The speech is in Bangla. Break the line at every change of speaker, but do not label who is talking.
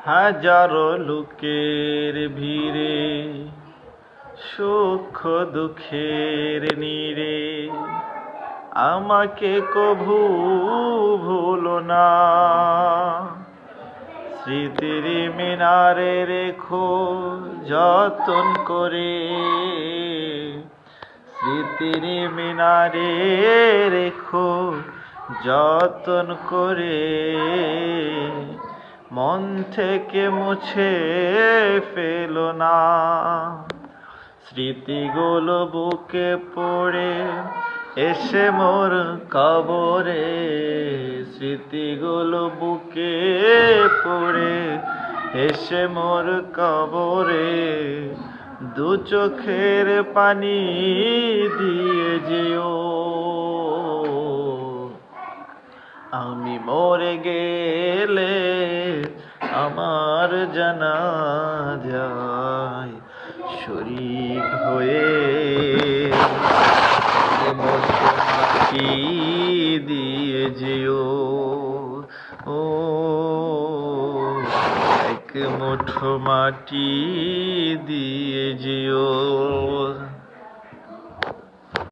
হাজারো লোকের ভিড়ে, সুখ দুঃখের নীড়ে, আমাকে কভু ভুলো না। স্মৃতির মিনারে রেখো যতন করে, স্মৃতির মিনারে রেখো যতন করে, মন থেকে মুছে ফেলো না। স্মৃতিগুলো বুকে পড়ে এসে মোর কবরে, স্মৃতিগুলো বুকে পড়ে এসে মোর কবরে, দু চোখের পানি দিয়ে যেও। আমি মরে গেলে আমার জানাজায় শরীক হয়ে মাটি দিয়ে যেও। ও এক মুঠো মাটি দিয়ে যেও।